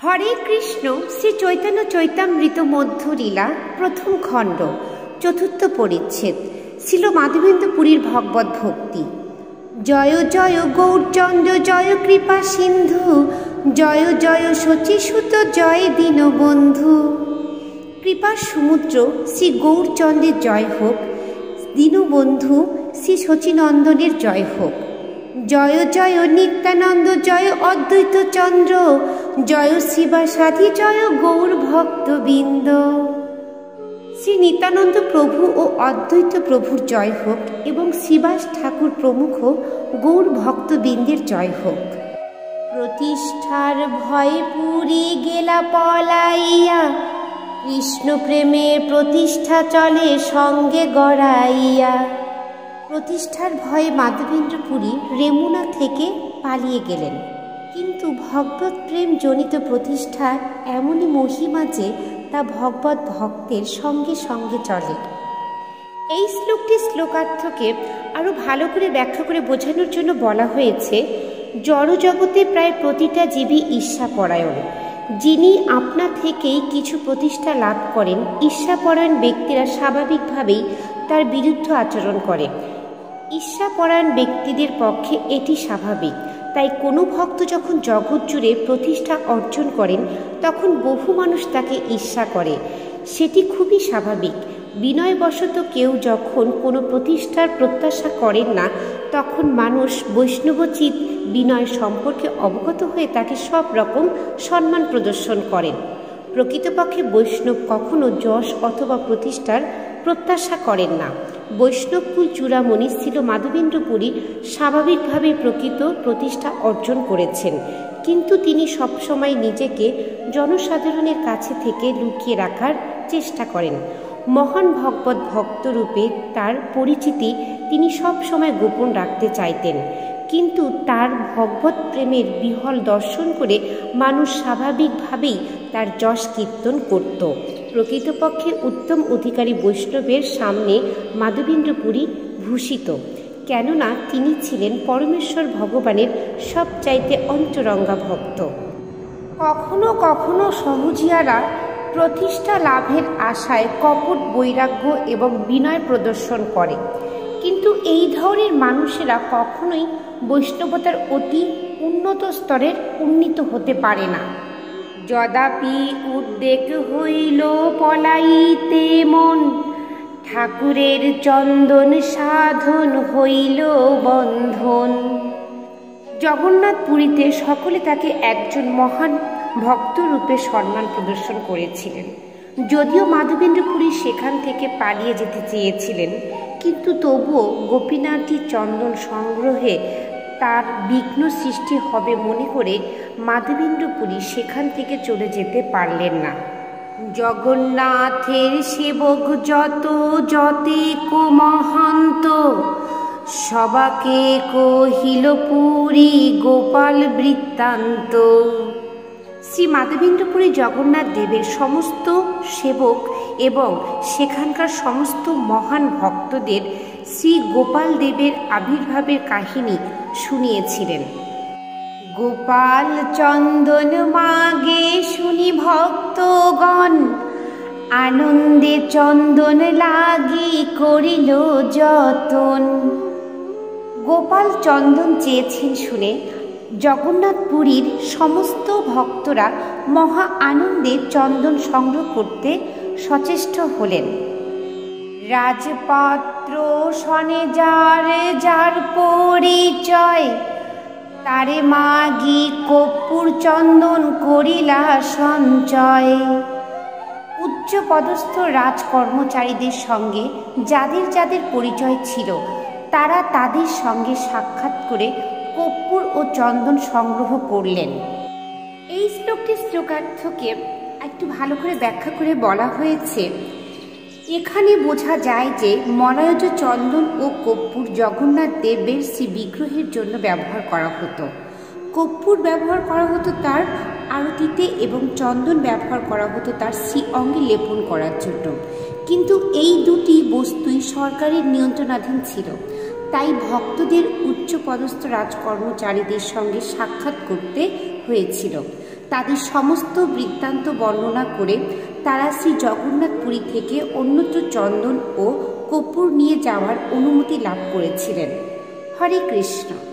হরে কৃষ্ণ শ্রী চৈতন্য চৈতামৃত মধ্য লীলা প্রথম খণ্ড চতুর্থ পরিচ্ছেদ ছিল মাধবেন্দ্র পুরীর ভগবত ভক্তি। জয় জয় গৌরচন্দ্র জয় কৃপা সিন্ধু জয় জয় শচীসুত জয় দীনবন্ধু। কৃপা সমুদ্র শ্রী গৌরচন্দ্রের জয় হোক, দীনবন্ধু শ্রী শচীনন্দনের জয় হোক। জয় জয় নিত্যানন্দ জয় অদ্বৈত চন্দ্র জয় শিবাসাধি জয় গৌর ভক্তবৃন্দ। শ্রী নিত্যানন্দ প্রভু ও অদ্বৈত প্রভুর জয় হোক এবং শিবাস ঠাকুর প্রমুখ গৌর ভক্তবৃন্দের জয় হোক। প্রতিষ্ঠার ভয়ে পুরী গেলা পলাইয়া, কৃষ্ণ প্রেমের প্রতিষ্ঠা চলে সঙ্গে গড়াইয়া। প্রতিষ্ঠার ভয়ে মাধবেন্দ্র পুরী রেমুনা থেকে পালিয়ে গেলেন, কিন্তু ভগবত প্রেম জনিত প্রতিষ্ঠার এমনই মহিমা যে তা ভগবত ভক্তের সঙ্গে সঙ্গে চলে। এই শ্লোকটি শ্লোকার্থকে আরও ভালো করে ব্যাখ্যা করে বোঝানোর জন্য বলা হয়েছে, জড়জগতে প্রায় প্রতিটা জীবই ঈর্ষাপরায়ণ। যিনি আপনা থেকেই কিছু প্রতিষ্ঠা লাভ করেন, ঈর্ষাপরায়ণ ব্যক্তিরা স্বাভাবিকভাবেই তার বিরুদ্ধ আচরণ করে। ঈর্ষাপরায়ণ ব্যক্তিদের পক্ষে এটি স্বাভাবিক। তাই কোনো ভক্ত যখন জগৎ জুড়ে প্রতিষ্ঠা অর্জন করেন তখন বহু মানুষ তাকে ঈর্ষা করে, সেটি খুবই স্বাভাবিক। বিনয়বশত কেউ যখন কোনো প্রতিষ্ঠার প্রত্যাশা করেন না, তখন মানুষ বৈষ্ণবচিত বিনয় সম্পর্কে অবগত হয়ে তাকে সব রকম সম্মান প্রদর্শন করেন। প্রকৃতপক্ষে বৈষ্ণব কখনো যশ অথবা প্রতিষ্ঠার প্রত্যাশা করেন না। বৈষ্ণবকুল চূড়ামণি ছিল মাধবেন্দ্র পুরী স্বাভাবিকভাবে প্রকৃত প্রতিষ্ঠা অর্জন করেছেন, কিন্তু তিনি সবসময় নিজেকে জনসাধারণের কাছে থেকে লুকিয়ে রাখার চেষ্টা করেন। মহান ভগবত ভক্তরূপে তার পরিচিতি তিনি সবসময় গোপন রাখতে চাইতেন, কিন্তু তার ভগবত প্রেমের বিহল দর্শন করে মানুষ স্বাভাবিকভাবেই তার যশ কীর্তন করত। প্রকৃতপক্ষে উত্তম অধিকারী বৈষ্ণবের সামনে মাধবেন্দ্র পুরী ভূষিত, কেননা তিনি ছিলেন পরমেশ্বর ভগবানের সবচাইতে অন্তরঙ্গা ভক্ত। কখনো কখনো সহজিয়ারা প্রতিষ্ঠা লাভের আশায় কপট বৈরাগ্য এবং বিনয় প্রদর্শন করে, কিন্তু এই ধরনের মানুষেরা কখনোই বৈষ্ণবতার অতি উন্নত স্তরের উন্নীত হতে পারে না। যদাপি উদ্বেগ হইল পলাইতে মন, ঠাকুরের চন্দন সাধন হইল বন্ধন। জগন্নাথ পুরীতে সকলে তাকে একজন মহান ভক্তরূপে সম্মান প্রদর্শন করেছিলেন। যদিও মাধবেন্দ্র পুরী সেখান থেকে পালিয়ে যেতে চেয়েছিলেন, কিন্তু তবুও গোপীনাথী চন্দন সংগ্রহে তার বিঘ্ন সৃষ্টি হবে মনে করে মাধবেন্দ্র পুরী সেখান থেকে চলে যেতে পারলেন না। জগন্নাথের সেবক যত যতেক মহান্ত, সবাকে কহিল পুরী গোপাল বৃত্তান্ত। শ্রী মাধবেন্দ্র পুরী জগন্নাথ দেবের সমস্ত সেবক এবং সেখানকার সমস্ত মহান ভক্তদের শ্রী গোপাল দেবের আবির্ভাবের কাহিনী শুনিয়েছিলেন। গোপাল চন্দন মাগে শুনি ভক্তগণ, আনন্দে চন্দন লাগি করিল যতন। গোপাল চন্দন চেয়েছেন শুনে জগন্নাথ পুরীর সমস্ত ভক্তরা মহা আনন্দে চন্দন সংগ্রহ করতে সচেষ্ট হলেন। রাজপাত্র শনে যার যার পরিচয়, তারে মাগি কর্পূর চন্দন করিলা সঞ্চয়। উচ্চ পদস্থ রাজকর্মচারীদের সঙ্গে যাদের যাদের পরিচয় ছিল, তারা তাদের সঙ্গে সাক্ষাৎ করে কর্পূর ও চন্দন সংগ্রহ করলেন। এই শ্লোকটি শ্লোকার্থকে একটু ভালো করে ব্যাখ্যা করে বলা হয়েছে। এখানে বোঝা যায় যে মলয়জ চন্দন ও কর্পূর জগন্নাথ দেবের শ্রী বিগ্রহের জন্য ব্যবহার করা হতো। কর্পূর ব্যবহার করা হতো তার আরতিতে এবং চন্দন ব্যবহার করা হতো তার শ্রী অঙ্গে লেপন করার জন্য, কিন্তু এই দুটি বস্তুই সরকারের নিয়ন্ত্রণাধীন ছিল। তাই ভক্তদের উচ্চপদস্থ রাজকর্মচারীদের সঙ্গে সাক্ষাৎ করতে হয়েছিল। তাদের সমস্ত বৃত্তান্ত বর্ণনা করে তারা শ্রী জগন্নাথপুরী থেকে অন্যত্র চন্দন ও কর্পূর নিয়ে যাওয়ার অনুমতি লাভ করেছিলেন। হরে কৃষ্ণ।